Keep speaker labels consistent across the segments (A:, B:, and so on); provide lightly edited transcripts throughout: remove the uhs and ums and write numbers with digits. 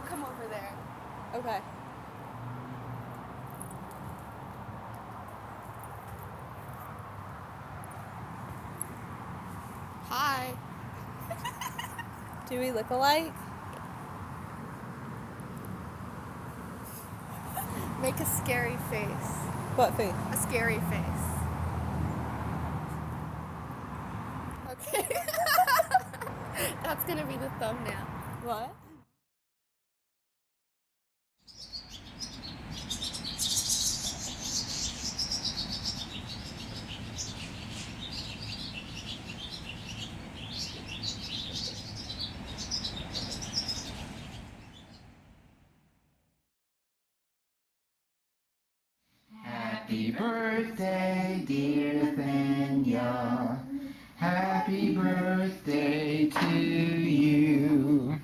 A: come over there.
B: Okay.
A: Hi.
B: Do we look alike?
A: Make a scary face.
B: What face?
A: A scary face. Okay. That's gonna be the thumbnail.
B: What?
C: Happy birthday, dear Nathania. Happy birthday to you.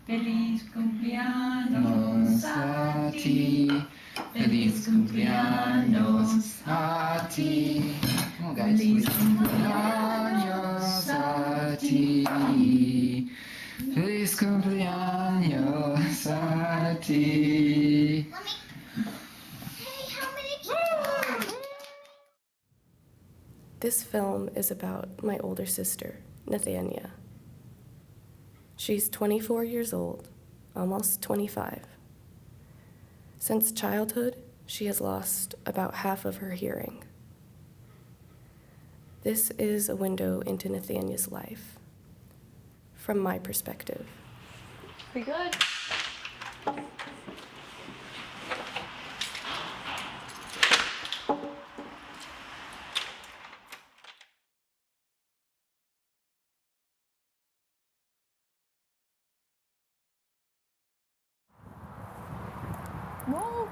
D: Feliz cumpleaños a ti.
C: Feliz cumpleaños a ti. Come on, guys. Feliz cumpleaños a ti. Feliz cumpleaños a ti.
E: This film is about my older sister, Nathania. She's 24 years old, almost 25. Since childhood, she has lost about half of her hearing. This is a window into Nathania's life, from my perspective.
B: We good? No.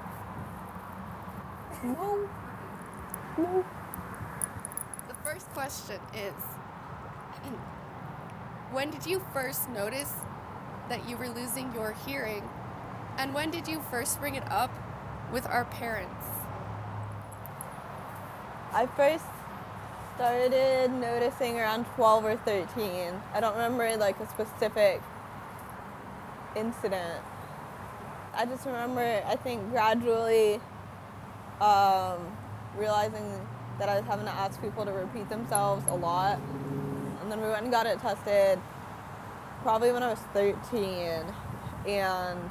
B: No. No.
A: The first question is, when did you first notice that you were losing your hearing? And when did you first bring it up with our parents?
B: I first started noticing around 12 or 13. I don't remember like a specific incident. I just remember, I think, gradually realizing that I was having to ask people to repeat themselves a lot. And then we went and got it tested probably when I was 13. And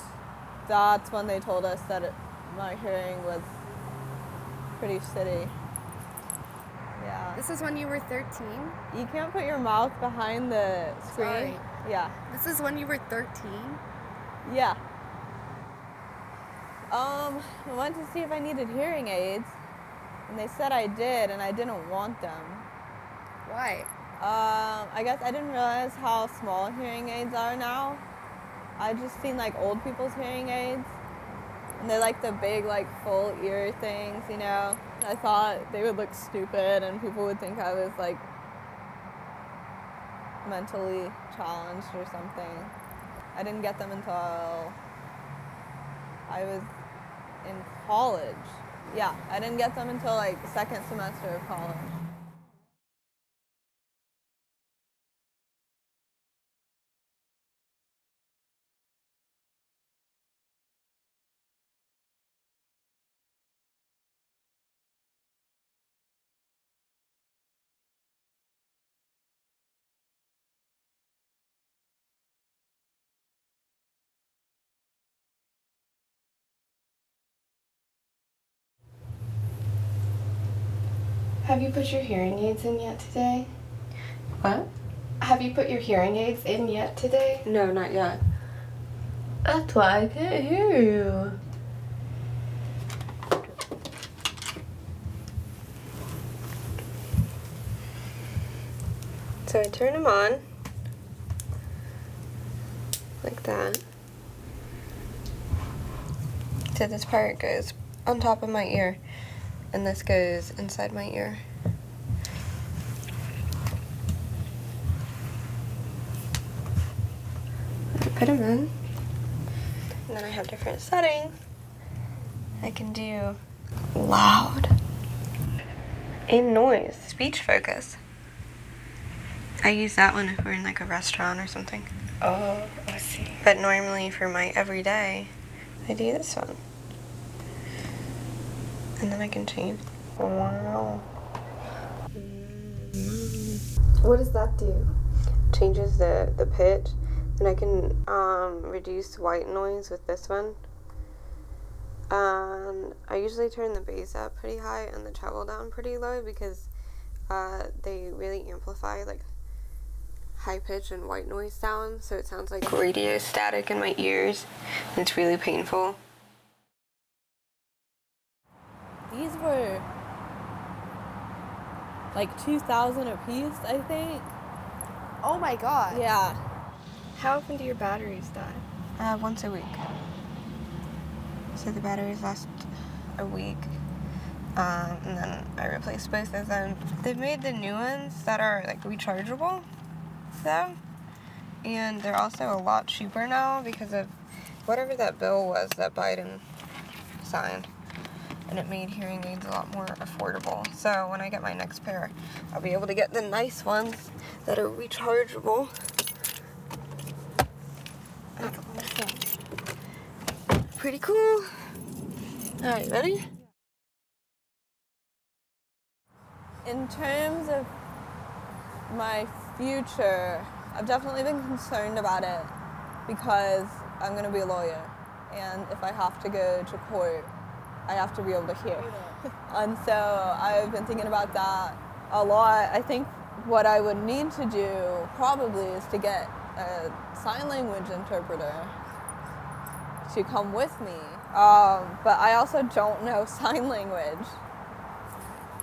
B: that's when they told us that my hearing was pretty shitty. Yeah.
A: This is when you were 13?
B: You can't put your mouth behind the screen.
A: Sorry.
B: Yeah.
A: This is when you were 13?
B: Yeah. I went to see if I needed hearing aids, and they said I did, and I didn't want them.
A: Why?
B: I guess I didn't realize how small hearing aids are now. I just seen like old people's hearing aids, and they're like the big like full ear things, you know. I thought they would look stupid, and people would think I was like mentally challenged or something. I didn't get them until I was in college. Yeah, I didn't get them until like second semester of college.
E: Have you put your hearing aids in yet today?
F: What?
E: Have you put your hearing aids in yet today?
F: No, not yet.
E: That's why I can't hear you. So I turn them on, like that. So this part goes on top of my ear, and this goes inside my ear. I put them in, and then I have different settings. I can do loud and noise, speech focus. I use that one if we're in like a restaurant or something.
F: Oh, I see. But normally for my everyday, I do this one. And then I can change. Wow.
E: What does that do?
F: Changes the pitch. And I can reduce white noise with this one. I usually turn the bass up pretty high and the treble down pretty low because they really amplify like high pitch and white noise sounds, so it sounds like radio static in my ears, and it's really painful.
B: These were like 2,000 a piece, I think.
A: Oh my god.
B: Yeah.
E: How often do your batteries die?
F: Once a week. So the batteries last a week, and then I replaced both of them. They've made the new ones that are like rechargeable, though, and they're also a lot cheaper now because of whatever that bill was that Biden signed, and it made hearing aids a lot more affordable. So when I get my next pair, I'll be able to get the nice ones that are rechargeable. That's awesome. Pretty cool. Alright, ready?
B: In terms of my future, I've definitely been concerned about it because I'm going to be a lawyer. And if I have to go to court, I have to be able to hear. And so I've been thinking about that a lot. I think what I would need to do probably is to get a sign language interpreter to come with me. But I also don't know sign language.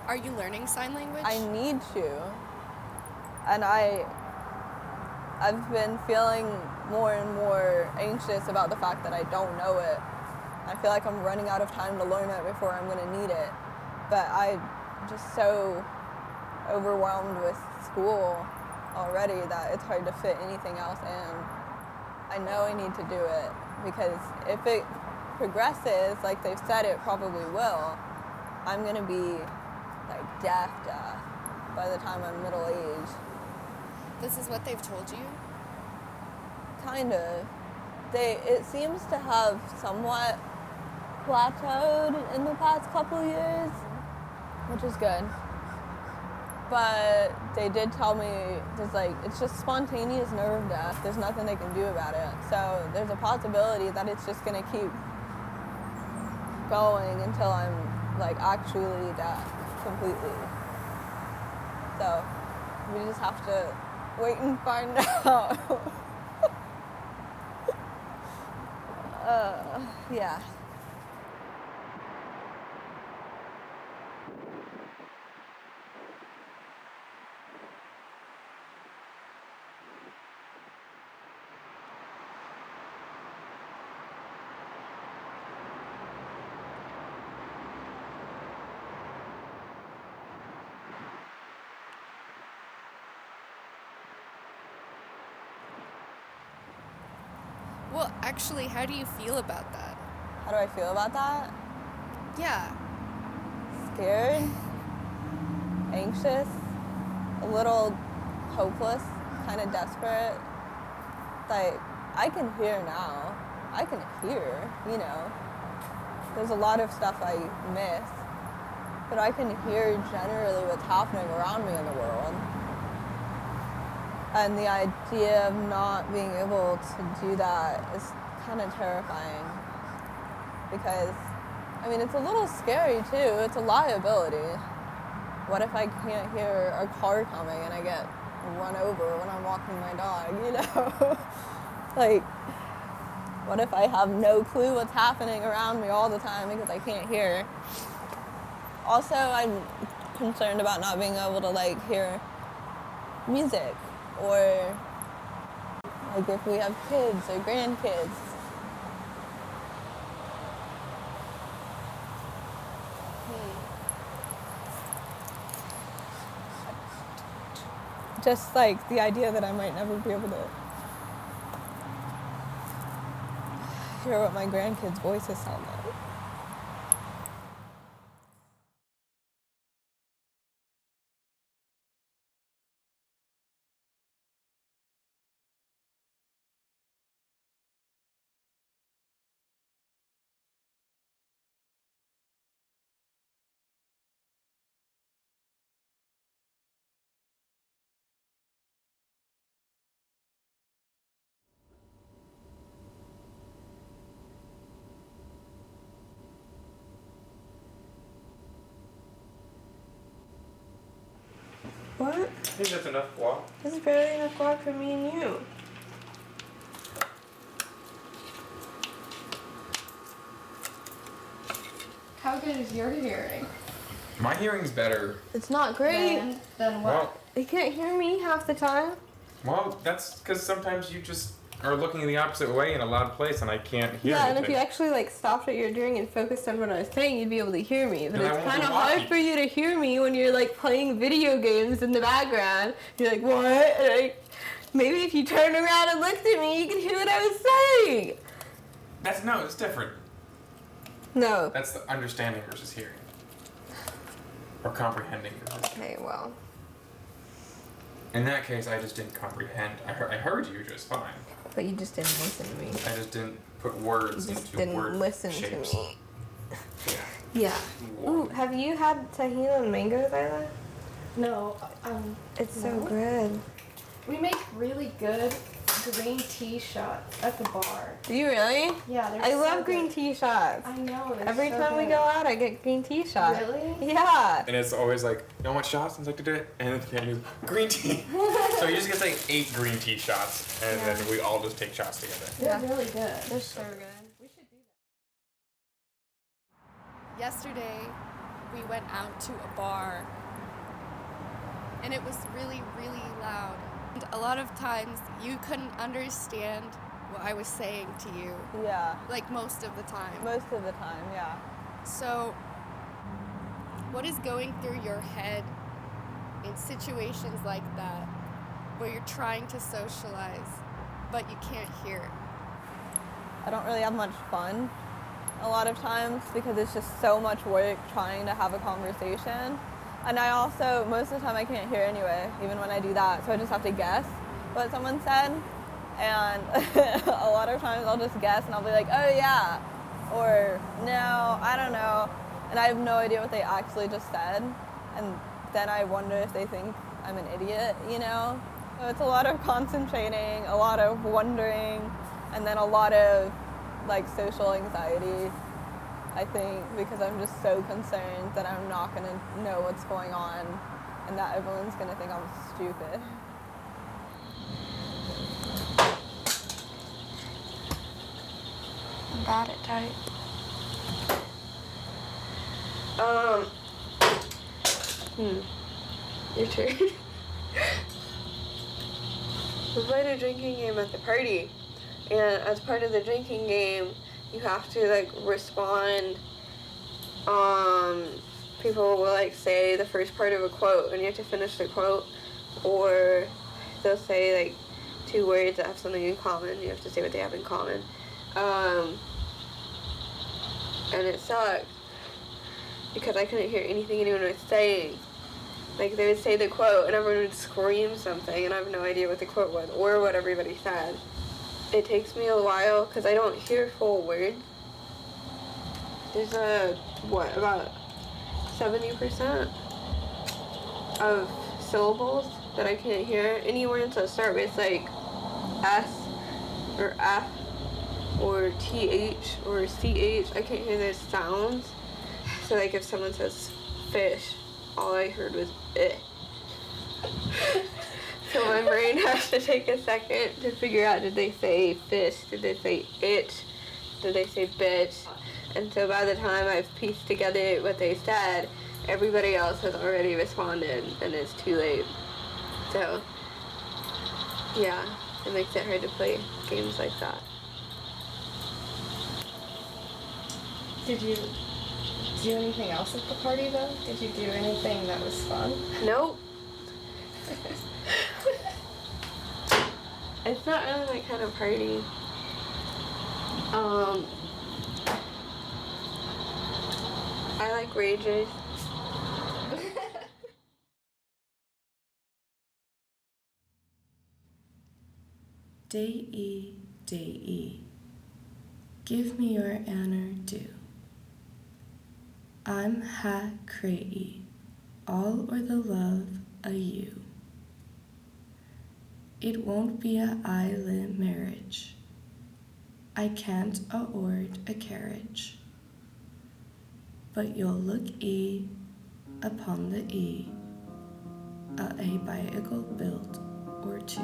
A: Are you learning sign language?
B: I need to. And I've been feeling more and more anxious about the fact that I don't know it. I feel like I'm running out of time to learn it before I'm going to need it. But I'm just so overwhelmed with school already that it's hard to fit anything else in. I know I need to do it because if it progresses like they've said it probably will, I'm going to be like deaf by the time I'm middle aged.
A: This is what they've told you?
B: Kind of. It seems to have somewhat plateaued in the past couple years, which is good. But they did tell me it's just spontaneous nerve death. There's nothing they can do about it. So there's a possibility that it's just gonna keep going until I'm like actually deaf completely. So we just have to wait and find out. Yeah.
A: Well, actually, how do you feel about that?
B: How do I feel about that?
A: Yeah.
B: Scared, anxious, a little hopeless, kind of desperate. Like, I can hear now. I can hear, There's a lot of stuff I miss, but I can hear generally what's happening around me in the world. And the idea of not being able to do that is kind of terrifying because, it's a little scary too. It's a liability. What if I can't hear a car coming and I get run over when I'm walking my dog, Like, what if I have no clue what's happening around me all the time because I can't hear? Also, I'm concerned about not being able to, hear music or, if we have kids or grandkids. Just, the idea that I might never be able to hear what my grandkids' voices sound like.
F: What?
G: I think that's enough guac.
F: This is barely enough guac for me and you.
A: How good is your hearing?
G: My hearing's better.
B: It's not great.
A: Then
G: Well,
B: You can't hear me half the time.
G: that's because sometimes you just are looking the opposite way in a loud place and I can't hear
B: Yeah, and
G: anything.
B: if you actually like stopped what you're doing and focused on what I was saying, you'd be able to hear me. But
G: Then I
B: it's
G: won't
B: kind
G: be
B: of hard
G: walking.
B: for you to hear me when you're like playing video games in the background. You're like, what? And maybe if you turned around and looked at me, you could hear what I was saying.
G: It's different.
B: No.
G: That's the understanding versus hearing. Or comprehending versus hearing.
F: Okay, well.
G: In that case, I just didn't comprehend. I heard you just fine.
F: But you just didn't listen to me.
G: I just didn't put words
F: You just
G: into
F: didn't
G: word
F: listen
G: shapes.
F: to me.
G: Yeah.
F: Yeah. Ooh, have you had tahini and mangoes, Isla?
A: No,
F: It's so
A: No.
F: good.
A: we make really good green tea shots at the bar.
B: Do you really?
A: Yeah, they're
B: I
A: so
B: love green
A: good.
B: tea shots.
A: I know. they're
B: Every
A: so
B: time we
A: good.
B: go out, I get green tea shots.
A: Really?
B: Yeah.
G: And it's always like, you know what shots? And it's like, and then at the end, he's, green tea. So you just get like 8 green tea shots, and then we all just take shots together.
A: They're really good.
B: They're so good.
A: We should do that. Yesterday, we went out to a bar, and it was really, really loud. And a lot of times, you couldn't understand what I was saying to you,
B: Yeah.
A: like most of the time.
B: Most of the time, yeah.
A: So, what is going through your head in situations like that, where you're trying to socialize, but you can't hear?
B: I don't really have much fun a lot of times because it's just so much work trying to have a conversation. And I also, most of the time I can't hear anyway, even when I do that. So I just have to guess what someone said. And a lot of times I'll just guess and I'll be like, oh yeah, or no, I don't know. And I have no idea what they actually just said. And then I wonder if they think I'm an idiot, you know? So it's a lot of concentrating, a lot of wondering, and then a lot of like social anxiety, I think, because I'm just so concerned that I'm not gonna know what's going on and that everyone's gonna think I'm stupid.
F: I'm bad at type. Your turn. We played a drinking game at the party, and as part of the drinking game, you have to like respond. People will like say the first part of a quote, and you have to finish the quote, or they'll say like 2 words that have something in common. You have to say what they have in common. And it sucked because I couldn't hear anything anyone was saying. Like, they would say the quote and everyone would scream something and I have no idea what the quote was or what everybody said. It takes me a while because I don't hear full words. There's about 70% of syllables that I can't hear. Any words that start with like S or F or TH or CH, I can't hear those sounds. So like if someone says fish, all I heard was eh. So my brain has to take a second to figure out, did they say fish, did they say it, did they say bitch? And so by the time I've pieced together what they said, everybody else has already responded and it's too late. So yeah, it makes it hard to play games like that.
A: Did you do anything else at the party, though? Did you do anything that was fun?
F: Nope. It's not really my kind of party. I like ragers.
E: Dei, Dei, give me your honor due. I'm ha crae, all or the love o' you. It won't be a island marriage. I can't afford a carriage. But you'll look upon the a bicycle built or two.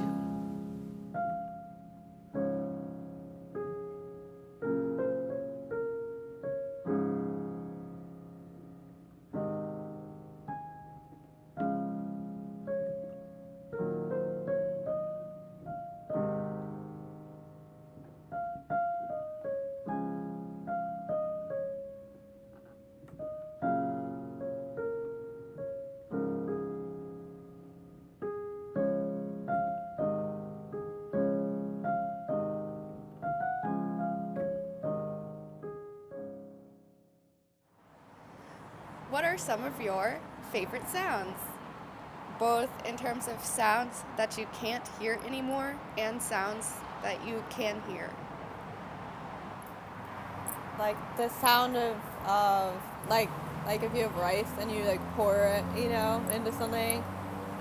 A: What are some of your favorite sounds? Both in terms of sounds that you can't hear anymore and sounds that you can hear.
B: Like the sound of like if you have rice and you like pour it, you know, into something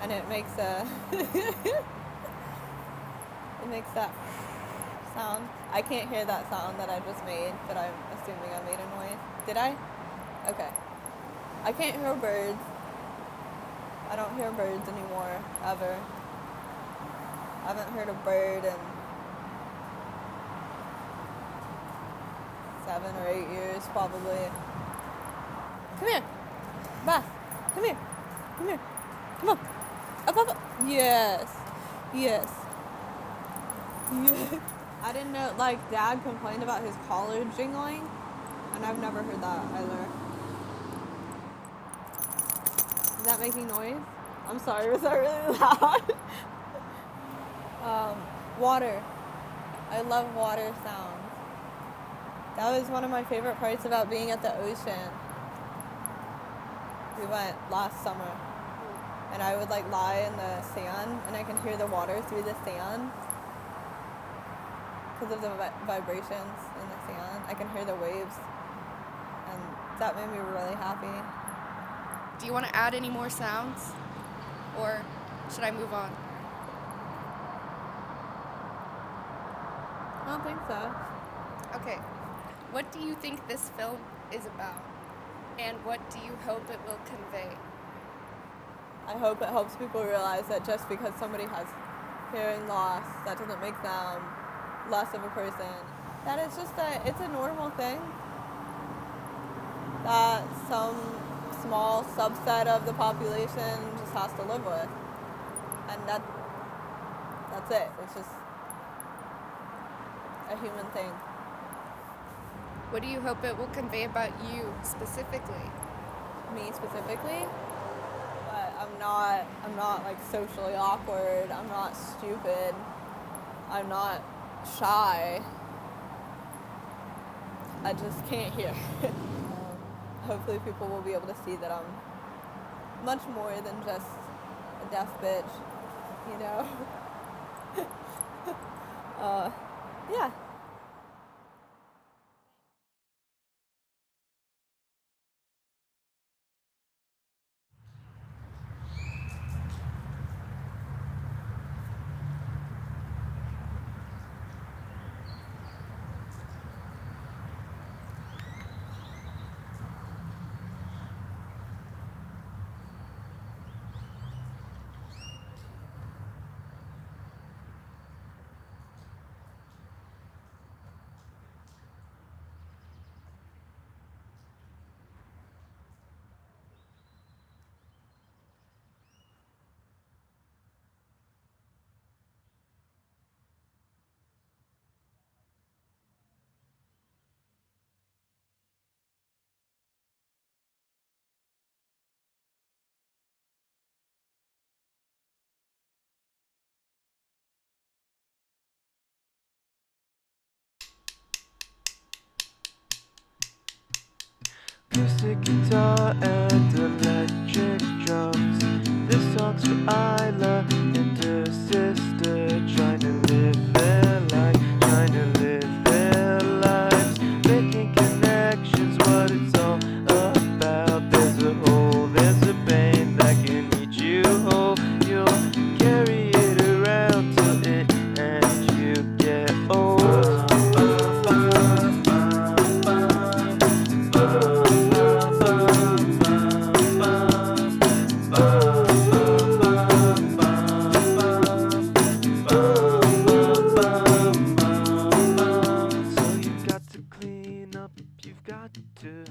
B: and it makes a it makes that sound. I can't hear that sound that I just made, but I'm assuming I made a noise. Did I? Okay. I can't hear birds. I don't hear birds anymore, ever. I haven't heard a bird in 7 or 8 years, probably. Come here. Beth, come here. Come here. Come on. Up, up, up. Yes. Yes. Yes. I didn't know, like, Dad complained about his collar jingling, and I've never heard that either. Is that making noise? I'm sorry, was that really loud? Water. I love water sounds. That was one of my favorite parts about being at the ocean. We went last summer, and I would like lie in the sand, and I can hear the water through the sand because of the vibrations in the sand. I can hear the waves, and that made me really happy.
A: Do you want to add any more sounds? Or should I move on?
B: I don't think so.
A: Okay. What do you think this film is about? And what do you hope it will convey?
B: I hope it helps people realize that just because somebody has hearing loss, that doesn't make them less of a person. That it's just it's a normal thing that some small subset of the population just has to live with. And that's it. It's just a human thing.
A: What do you hope it will convey about you specifically?
B: Me specifically? But I'm not like socially awkward. I'm not stupid. I'm not shy. I just can't hear. Hopefully people will be able to see that I'm much more than just a deaf bitch, you know? Yeah.
H: to